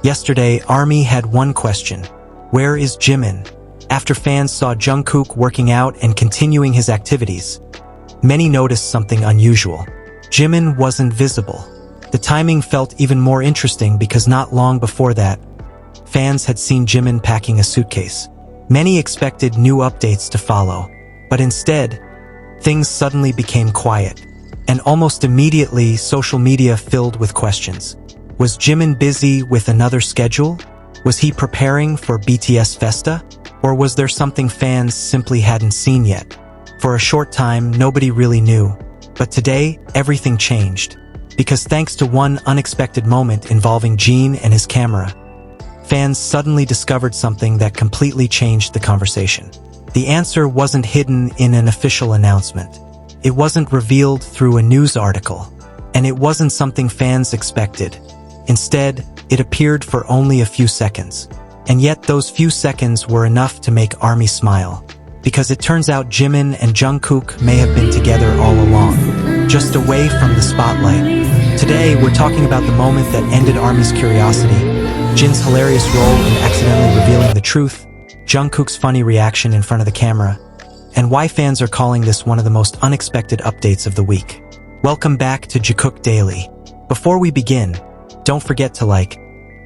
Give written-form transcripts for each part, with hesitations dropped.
Yesterday, ARMY had one question. Where is Jimin? After fans saw Jungkook working out and continuing his activities, many noticed something unusual. Jimin wasn't visible. The timing felt even more interesting because not long before that, fans had seen Jimin packing a suitcase. Many expected new updates to follow, but instead, things suddenly became quiet, and almost immediately social media filled with questions. Was Jimin busy with another schedule? Was he preparing for BTS Festa? Or was there something fans simply hadn't seen yet? For a short time, nobody really knew. But today, everything changed. Because thanks to one unexpected moment involving Jin and his camera, fans suddenly discovered something that completely changed the conversation. The answer wasn't hidden in an official announcement. It wasn't revealed through a news article. And it wasn't something fans expected. Instead, it appeared for only a few seconds. And yet those few seconds were enough to make ARMY smile. Because it turns out Jimin and Jungkook may have been together all along, just away from the spotlight. Today, we're talking about the moment that ended ARMY's curiosity, Jin's hilarious role in accidentally revealing the truth, Jungkook's funny reaction in front of the camera, and why fans are calling this one of the most unexpected updates of the week. Welcome back to Jikook Daily. Before we begin, don't forget to like,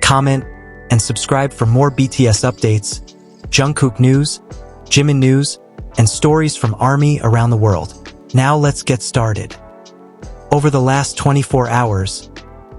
comment, and subscribe for more BTS updates, Jungkook news, Jimin news, and stories from ARMY around the world. Now let's get started. Over the last 24 hours,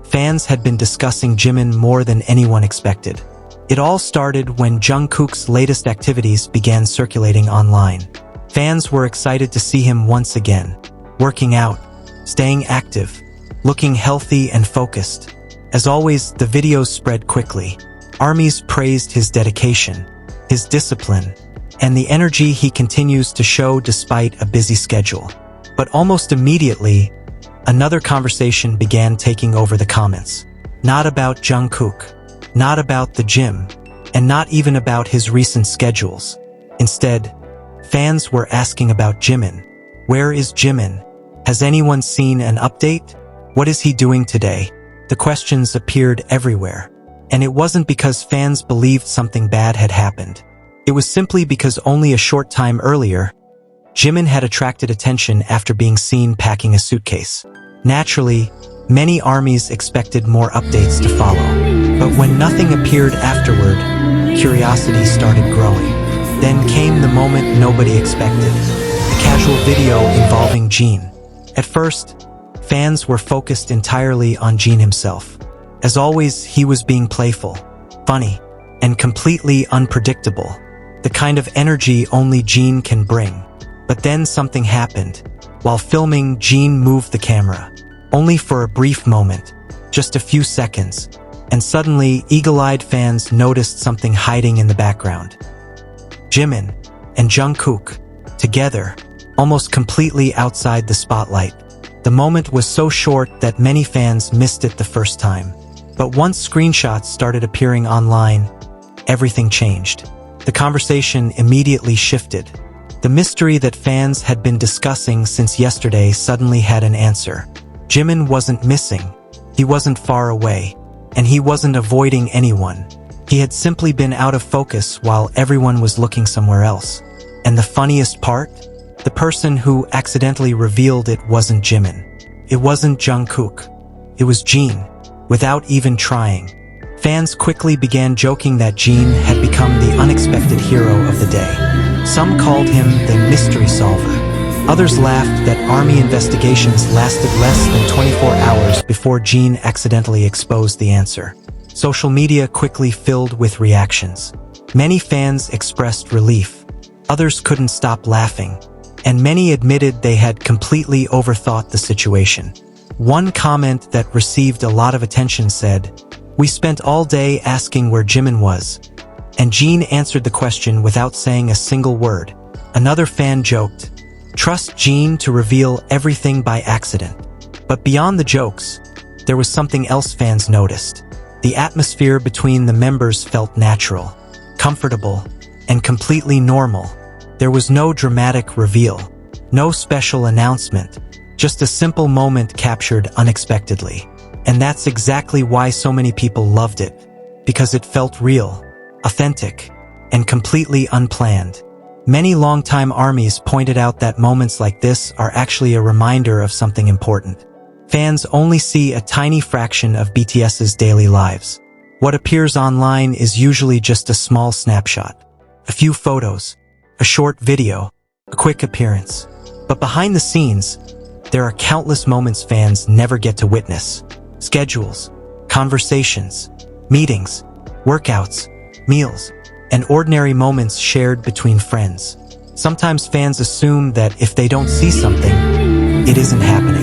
fans had been discussing Jimin more than anyone expected. It all started when Jungkook's latest activities began circulating online. Fans were excited to see him once again, working out, staying active, looking healthy and focused. As always, the videos spread quickly. ARMYs praised his dedication, his discipline, and the energy he continues to show despite a busy schedule. But almost immediately, another conversation began taking over the comments. Not about Jungkook, not about the gym, and not even about his recent schedules. Instead, fans were asking about Jimin. Where is Jimin? Has anyone seen an update? What is he doing today? The questions appeared everywhere. And it wasn't because fans believed something bad had happened. It was simply because only a short time earlier, Jimin had attracted attention after being seen packing a suitcase. Naturally, many ARMYs expected more updates to follow. But when nothing appeared afterward, curiosity started growing. Then came the moment nobody expected, a casual video involving Jin. At first, fans were focused entirely on Jin himself. As always, he was being playful, funny, and completely unpredictable. The kind of energy only Jin can bring. But then something happened. While filming, Jin moved the camera. Only for a brief moment, just a few seconds. And suddenly, eagle-eyed fans noticed something hiding in the background. Jimin and Jungkook, together, almost completely outside the spotlight. The moment was so short that many fans missed it the first time. But once screenshots started appearing online, everything changed. The conversation immediately shifted. The mystery that fans had been discussing since yesterday suddenly had an answer. Jimin wasn't missing. He wasn't far away. And he wasn't avoiding anyone. He had simply been out of focus while everyone was looking somewhere else. And the funniest part? The person who accidentally revealed it wasn't Jimin. It wasn't Jungkook. It was Jin, without even trying. Fans quickly began joking that Jin had become the unexpected hero of the day. Some called him the mystery solver. Others laughed that ARMY investigations lasted less than 24 hours before Jin accidentally exposed the answer. Social media quickly filled with reactions. Many fans expressed relief. Others couldn't stop laughing. And many admitted they had completely overthought the situation. One comment that received a lot of attention said, "We spent all day asking where Jimin was." And Jin answered the question without saying a single word. Another fan joked, "Trust Jin to reveal everything by accident." But beyond the jokes, there was something else fans noticed. The atmosphere between the members felt natural, comfortable, and completely normal. There was no dramatic reveal, no special announcement, just a simple moment captured unexpectedly. And that's exactly why so many people loved it. because it felt real, authentic, and completely unplanned. Many longtime ARMYs pointed out that moments like this are actually a reminder of something important. Fans only see a tiny fraction of BTS's daily lives. What appears online is usually just a small snapshot. A few photos, a short video, a quick appearance. But behind the scenes, there are countless moments fans never get to witness. Schedules, conversations, meetings, workouts, meals, and ordinary moments shared between friends. Sometimes fans assume that if they don't see something, it isn't happening.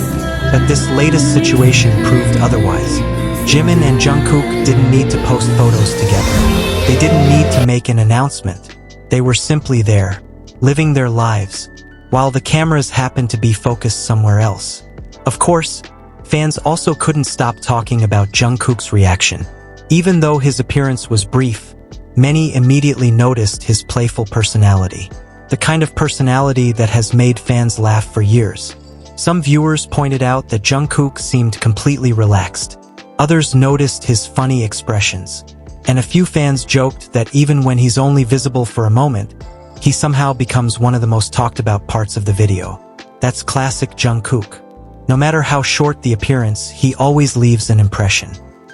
But this latest situation proved otherwise. Jimin and Jungkook didn't need to post photos together. They didn't need to make an announcement. They were simply there, living their lives, while the cameras happened to be focused somewhere else. Of course, fans also couldn't stop talking about Jungkook's reaction. Even though his appearance was brief, many immediately noticed his playful personality. The kind of personality that has made fans laugh for years. Some viewers pointed out that Jungkook seemed completely relaxed. Others noticed his funny expressions. And a few fans joked that even when he's only visible for a moment, he somehow becomes one of the most talked about parts of the video. That's classic Jungkook. No matter how short the appearance, he always leaves an impression.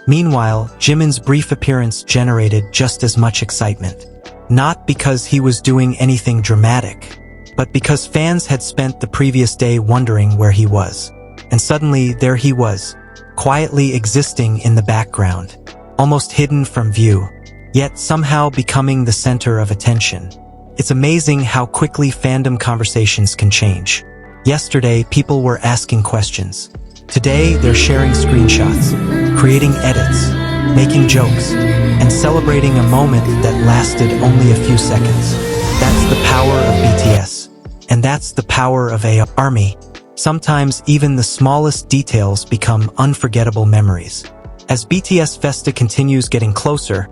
Meanwhile, Jimin's brief appearance generated just as much excitement. Not because he was doing anything dramatic, but because fans had spent the previous day wondering where he was. And suddenly, there he was, quietly existing in the background, almost hidden from view, yet somehow becoming the center of attention. It's amazing how quickly fandom conversations can change. Yesterday, people were asking questions. Today, they're sharing screenshots, creating edits, making jokes, and celebrating a moment that lasted only a few seconds. That's the power of BTS. And that's the power of ARMY. Sometimes even the smallest details become unforgettable memories. As BTS Festa continues getting closer,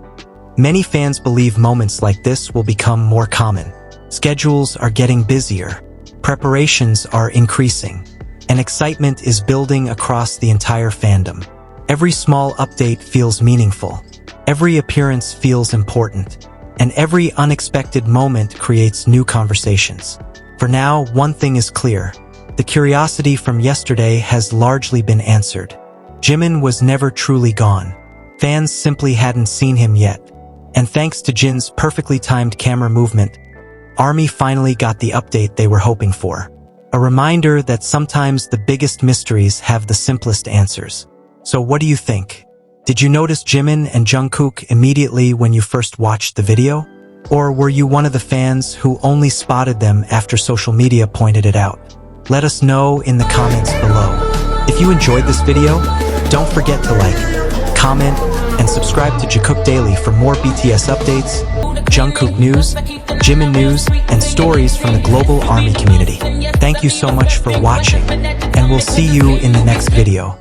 many fans believe moments like this will become more common. Schedules are getting busier, preparations are increasing, and excitement is building across the entire fandom. Every small update feels meaningful, every appearance feels important, and every unexpected moment creates new conversations. For now, one thing is clear. The curiosity from yesterday has largely been answered. Jimin was never truly gone. Fans simply hadn't seen him yet. And thanks to Jin's perfectly timed camera movement, ARMY finally got the update they were hoping for. A reminder that sometimes the biggest mysteries have the simplest answers. So what do you think? Did you notice Jimin and Jungkook immediately when you first watched the video? Or were you one of the fans who only spotted them after social media pointed it out? Let us know in the comments below. If you enjoyed this video, don't forget to like, comment, and subscribe to Jikook Daily for more BTS updates, Jungkook news, Jimin news, and stories from the global ARMY community. Thank you so much for watching, and we'll see you in the next video.